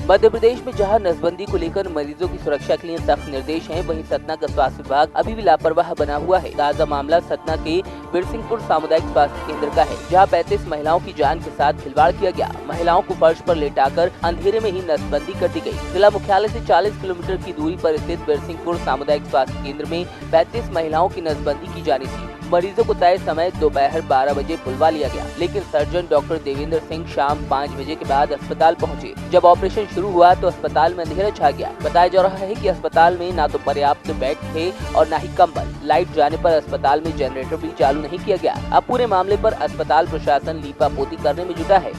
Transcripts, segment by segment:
मध्य प्रदेश में जहां नसबंदी को लेकर मरीजों की सुरक्षा के लिए सख्त निर्देश हैं, वहीं सतना का स्वास्थ्य विभाग अभी भी लापरवाह बना हुआ है। ताजा मामला सतना के बिरसिंहपुर सामुदायिक स्वास्थ्य केंद्र का है, जहां 35 महिलाओं की जान के साथ खिलवाड़ किया गया। महिलाओं को फर्श पर लेटाकर अंधेरे में ही नसबंदी कर दी गई। जिला मुख्यालय से 40 किलोमीटर की दूरी पर स्थित बिरसिंहपुर सामुदायिक स्वास्थ्य केंद्र में 35 महिलाओं की नसबंदी की जानी थी। मरीजों को तय समय दोपहर 12 बजे बुलवा लिया गया, लेकिन सर्जन डॉक्टर देवेंद्र सिंह शाम 5 बजे के बाद अस्पताल पहुंचे। जब ऑपरेशन शुरू हुआ तो अस्पताल में अंधेरा छा गया। बताया जा रहा है कि अस्पताल में ना तो पर्याप्त बेड थे और ना ही कंबल। लाइट जाने पर अस्पताल में जनरेटर भी चालू नहीं किया गया। अब पूरे मामले पर अस्पताल प्रशासन लीपापोती करने में जुटा है।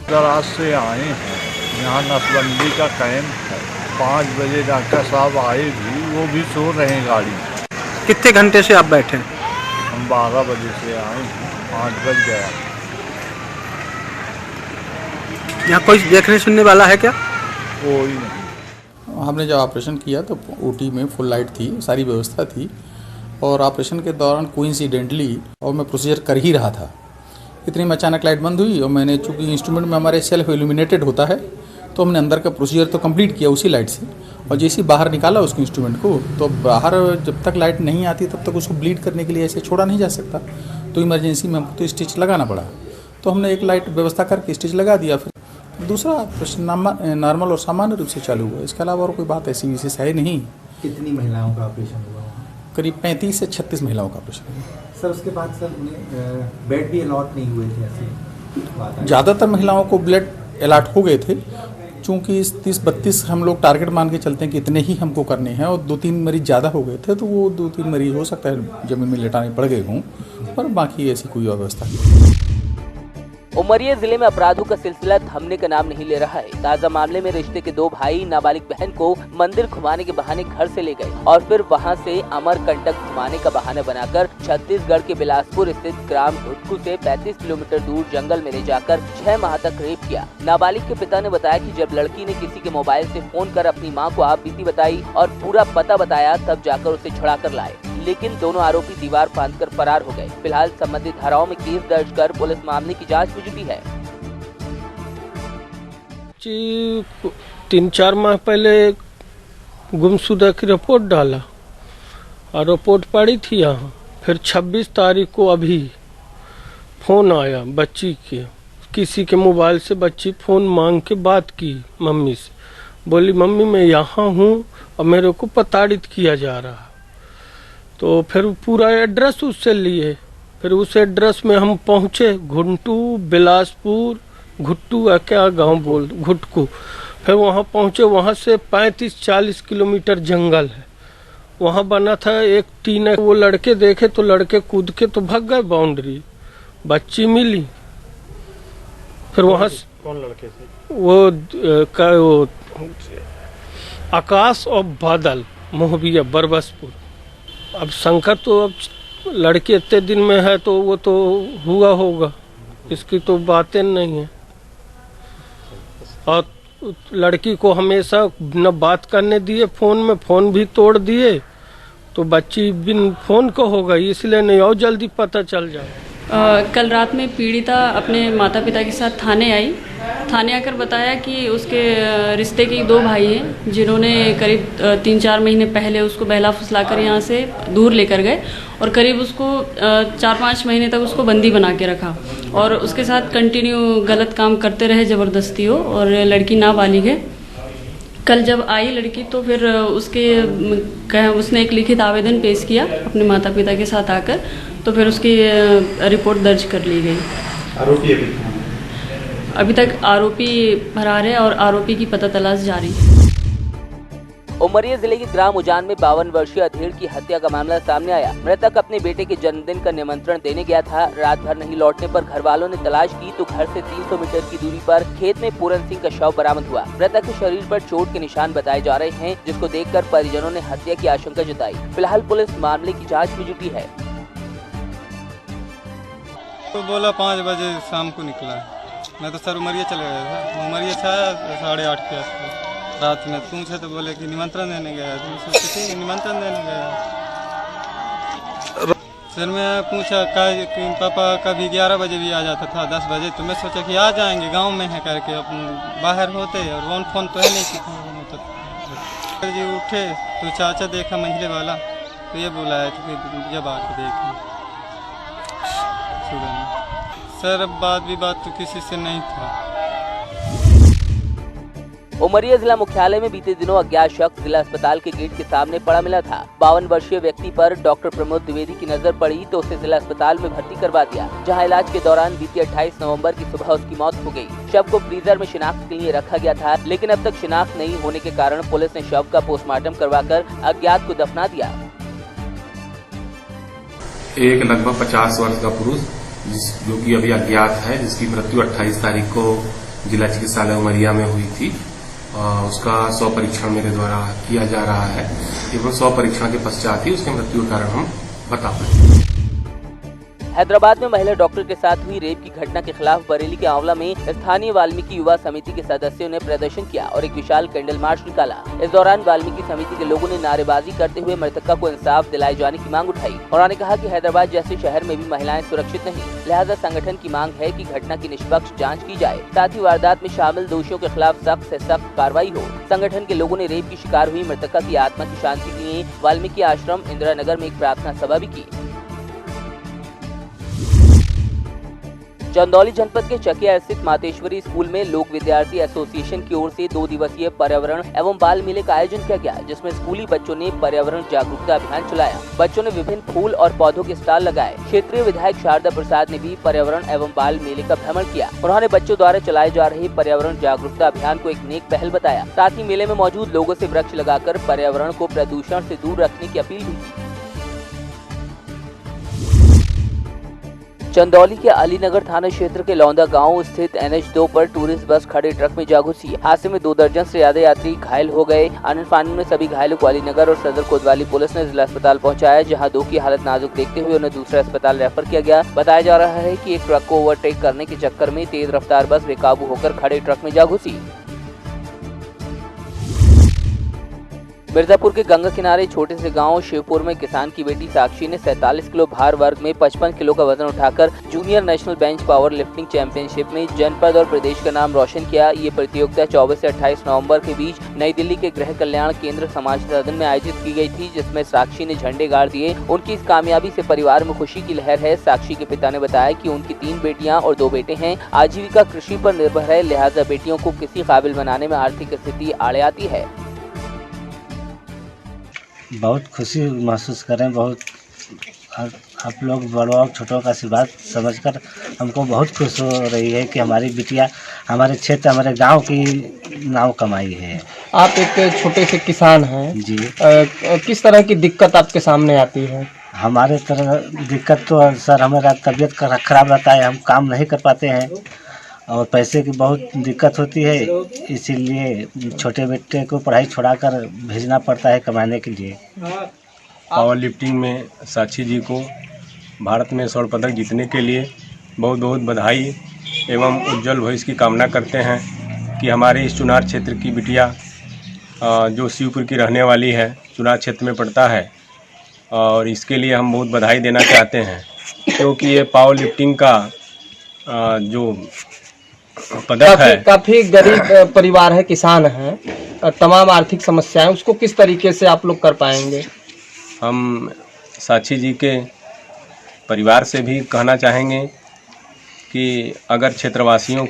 दराज से आए हैं, यहाँ नसबंदी का कैंप है। 5 बजे डॉक्टर साहब आए भी, वो भी सो रहे हैं गाड़ी में। कितने घंटे से आप बैठे? हम 12 बजे से आए हैं, 5 बज गया। यहाँ कोई देखने सुनने वाला है क्या? कोई नहीं। हमने जब ऑपरेशन किया तो ओटी में फुल लाइट थी, सारी व्यवस्था थी, और ऑपरेशन के दौरान कोइंसिडेंटली और मैं प्रोसीजर कर ही रहा था, इतनी में अचानक लाइट बंद हुई। और मैंने चूँकि इंस्ट्रूमेंट में हमारे सेल्फ इल्यूमिनेटेड होता है, तो हमने अंदर का प्रोसीजर तो कंप्लीट किया उसी लाइट से, और जैसे ही बाहर निकाला उसको इंस्ट्रूमेंट को, तो बाहर जब तक लाइट नहीं आती तब तक उसको ब्लीड करने के लिए ऐसे छोड़ा नहीं जा सकता। तो इमरजेंसी में हमको तो स्टिच लगाना पड़ा, तो हमने एक लाइट व्यवस्था करके स्टिच लगा दिया। फिर दूसरा ऑपरेशन नॉर्मल और सामान्य रूप से चालू हुआ। इसके अलावा और कोई बात ऐसी विशेष है नहीं। कितनी महिलाओं का ऑपरेशन हुआ? करीब 35 से 36 महिलाओं का ऑपरेशन हुआ। सर उसके बाद सर उन्हें बेड भी अलॉट नहीं हुए थे? ऐसी ज़्यादातर महिलाओं को ब्लड अलॉट हो गए थे, चूँकि 30-32 हम लोग टारगेट मान के चलते हैं कि इतने ही हमको करने हैं, और 2-3 मरीज ज़्यादा हो गए थे, तो वो 2-3 मरीज हो सकता है जमीन में लेटाने पड़ गए हों, पर बाकी ऐसी कोई व्यवस्था नहीं। उमरिया जिले में अपराधों का सिलसिला थमने का नाम नहीं ले रहा है। ताजा मामले में रिश्ते के 2 भाई नाबालिग बहन को मंदिर घुमाने के बहाने घर से ले गए और फिर वहां से अमरकंटक घुमाने का बहाना बनाकर छत्तीसगढ़ के बिलासपुर स्थित ग्राम घुटकू से 35 किलोमीटर दूर जंगल में ले जाकर 6 माह तक रेप किया। नाबालिग के पिता ने बताया कि जब लड़की ने किसी के मोबाइल से फोन कर अपनी मां को आप बीती बताई और पूरा पता बताया, तब जाकर उसे छुड़ा कर लाए, लेकिन दोनों आरोपी दीवार फांदकर फरार हो गए। फिलहाल संबंधित धाराओं में केस दर्ज कर पुलिस मामले की जांच में जुटी है। 3-4 माह पहले गुमशुदा की रिपोर्ट डाला और रिपोर्ट पड़ी थी यहाँ। फिर 26 तारीख को अभी फोन आया बच्ची के, किसी के मोबाइल से बच्ची फोन मांग के बात की मम्मी से, बोली मम्मी मैं यहाँ हूँ और मेरे को प्रताड़ित किया जा रहा। तो फिर पूरा एड्रेस उससे लिए, फिर उस एड्रेस में हम पहुँचे, घुंटू बिलासपुर घुट्टू क्या गांव बोल घुटकू। फिर वहाँ पहुँचे, वहाँ से 35-40 किलोमीटर जंगल है। वहाँ बना था एक टीन, वो लड़के देखे तो लड़के कूद के तो भाग गए बाउंड्री, बच्ची मिली। फिर वहाँ कौन लड़के थे? वो आकाश और बादल मोहबिया बरबसपुर। अब शंकर तो अब लड़के इतने दिन में है तो वो तो हुआ होगा, इसकी तो बातें नहीं है। और लड़की को हमेशा न बात करने दिए, फोन में फोन भी तोड़ दिए, तो बच्ची बिन फोन को हो गई, इसलिए नहीं और जल्दी पता चल जाए। कल रात में पीड़िता अपने माता पिता के साथ थाने आई। थाने आकर बताया कि उसके रिश्ते के 2 भाई हैं, जिन्होंने करीब 3-4 महीने पहले उसको बहला फुसलाकर यहाँ से दूर लेकर गए और करीब उसको 4-5 महीने तक उसको बंदी बना के रखा और उसके साथ कंटिन्यू गलत काम करते रहे, ज़बरदस्ती हो, और लड़की नाबालिग है। कल जब आई लड़की तो फिर उसने एक लिखित आवेदन पेश किया अपने माता पिता के साथ आकर, तो फिर उसकी रिपोर्ट दर्ज कर ली गई। आरोपी अभी तक आरोपी फरार है और आरोपी की पता तलाश जारी है। उमरिया जिले के ग्राम उजान में 52 वर्षीय अधेड़ की हत्या का मामला सामने आया। मृतक अपने बेटे के जन्मदिन का निमंत्रण देने गया था। रात भर नहीं लौटने पर घर वालों ने तलाश की तो घर से 300 मीटर की दूरी पर खेत में पूरन सिंह का शव बरामद हुआ। मृतक के शरीर पर चोट के निशान बताए जा रहे हैं, जिसको देखकर परिजनों ने हत्या की आशंका जताई। फिलहाल पुलिस मामले की जाँच में जुटी है। तो बोला 5 बजे शाम को निकला, मैं तो सर उमरिया चले गया था। उमरिया से आया 8:30 के आसपास रात में। पूछे तो बोले कि निमंत्रण देने गया, तो निमंत्रण देने गया। फिर मैं पूछा कि पापा कभी 11 बजे भी आ जाता था, 10 बजे, तो मैं सोचा कि आ जाएंगे, गांव में है करके, अपन बाहर होते और फोन तो है नहीं कि जी उठे तो चाचा देखा मंझले वाला, तो ये बुलाया था कि जब आके देखें सुबह में। सर अब बात तो किसी से नहीं था। उमरिया जिला मुख्यालय में बीते दिनों अज्ञात शख्स जिला अस्पताल के गेट के सामने पड़ा मिला था। 52 वर्षीय व्यक्ति पर डॉक्टर प्रमोद द्विवेदी की नजर पड़ी तो उसे जिला अस्पताल में भर्ती करवा दिया, जहां इलाज के दौरान बीती 28 नवंबर की सुबह उसकी मौत हो गई। शव को फ्रीजर में शिनाख्त के लिए रखा गया था, लेकिन अब तक शिनाख्त नहीं होने के कारण पुलिस ने शव का पोस्टमार्टम करवाकर अज्ञात को दफना दिया। एक लगभग 50 वर्ष का पुरुष जो कि अभी अज्ञात है, जिसकी मृत्यु 28 तारीख को जिला चिकित्सालय उमरिया में हुई थी, उसका 100 परीक्षण मेरे द्वारा किया जा रहा है एवं 100 परीक्षण के पश्चात ही उसकी मृत्यु का कारण हम बता पाएंगे। हैदराबाद में महिला डॉक्टर के साथ हुई रेप की घटना के खिलाफ बरेली के आंवला में स्थानीय वाल्मीकि युवा समिति के सदस्यों ने प्रदर्शन किया और एक विशाल कैंडल मार्च निकाला। इस दौरान वाल्मीकि समिति के लोगों ने नारेबाजी करते हुए मृतका को इंसाफ दिलाए जाने की मांग उठाई। उन्होंने कहा कि हैदराबाद जैसे शहर में भी महिलाएं सुरक्षित नहीं, लिहाजा संगठन की मांग है कि घटना की निष्पक्ष जाँच की जाए, साथ ही वारदात में शामिल दोषियों के खिलाफ सख्त से सख्त कार्रवाई हो। संगठन के लोगों ने रेप की शिकार हुई मृतका की आत्मा की शांति के लिए वाल्मीकि आश्रम इंदिरा नगर में एक प्रार्थना सभा भी की। चंदौली जनपद के चकिया स्थित मातेश्वरी स्कूल में लोक विद्यार्थी एसोसिएशन की ओर से 2 दिवसीय पर्यावरण एवं बाल मेले का आयोजन किया गया, जिसमें स्कूली बच्चों ने पर्यावरण जागरूकता अभियान चलाया। बच्चों ने विभिन्न फूल और पौधों के स्टॉल लगाए। क्षेत्रीय विधायक शारदा प्रसाद ने भी पर्यावरण एवं बाल मेले का भ्रमण किया। उन्होंने बच्चों द्वारा चलाए जा रहे पर्यावरण जागरूकता अभियान को एक नेक पहल बताया। साथ ही मेले में मौजूद लोगों से वृक्ष लगाकर पर्यावरण को प्रदूषण से दूर रखने की अपील भी की। चंदौली के अलीनगर थाना क्षेत्र के लौंदा गांव स्थित NH2 पर टूरिस्ट बस खड़े ट्रक में जा घुसी। हादसे में 2 दर्जन से ज्यादा यात्री घायल हो गए। आनंद फानन में सभी घायलों को अलीनगर और सदर कोतवाली पुलिस ने जिला अस्पताल पहुंचाया, जहां 2 की हालत नाजुक देखते हुए उन्हें दूसरे अस्पताल रेफर किया गया। बताया जा रहा है कि एक ट्रक को ओवरटेक करने के चक्कर में तेज रफ्तार बस बेकाबू होकर खड़े ट्रक में जा घुसी। मिर्जापुर के गंगा किनारे छोटे से गांव शिवपुर में किसान की बेटी साक्षी ने 47 किलो भार वर्ग में 55 किलो का वजन उठाकर junior national bench power lifting championship में जनपद और प्रदेश का नाम रोशन किया। ये प्रतियोगिता 24 से 28 नवंबर के बीच नई दिल्ली के गृह कल्याण केंद्र समाज सदन में आयोजित की गई थी, जिसमें साक्षी ने झंडे गाड़ दिए। उनकी इस कामयाबी से परिवार में खुशी की लहर है। साक्षी के पिता ने बताया कि उनकी 3 बेटियां और 2 बेटे हैं। आजीविका कृषि पर निर्भर है, लिहाजा बेटियों को किसी काबिल बनाने में आर्थिक स्थिति आड़े आती है। बहुत खुशी महसूस करें, बहुत आप लोग बड़ों छोटों का आशीर्वाद समझकर हमको बहुत खुश हो रही है कि हमारी बिटिया हमारे क्षेत्र हमारे गांव की नाम कमाई है। आप एक छोटे से किसान हैं जी। किस तरह की दिक्कत आपके सामने आती है? हमारे तरह दिक्कत तो सर हमारा तबीयत खराब रहता है, हम काम नहीं कर पाते हैं और पैसे की बहुत दिक्कत होती है, इसीलिए छोटे बेटे को पढ़ाई छुड़ाकर भेजना पड़ता है कमाने के लिए। पावर लिफ्टिंग में साक्षी जी को भारत में स्वर्ण पदक जीतने के लिए बहुत बहुत बधाई एवं उज्जवल भविष्य की कामना करते हैं कि हमारे इस चुनार क्षेत्र की बिटिया जो शिवपुर की रहने वाली है, चुनार क्षेत्र में पड़ता है, और इसके लिए हम बहुत बधाई देना चाहते हैं, क्योंकि ये पावर लिफ्टिंग का जो पदक है। काफी गरीब परिवार है, किसान है, तमाम आर्थिक समस्याएं, उसको किस तरीके से आप लोग कर पाएंगे? हम साक्षी जी के परिवार से भी कहना चाहेंगे कि अगर क्षेत्रवासियों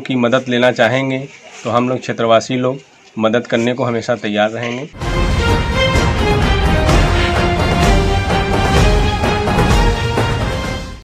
की मदद लेना चाहेंगे तो हम लोग क्षेत्रवासी लोग मदद करने को हमेशा तैयार रहेंगे।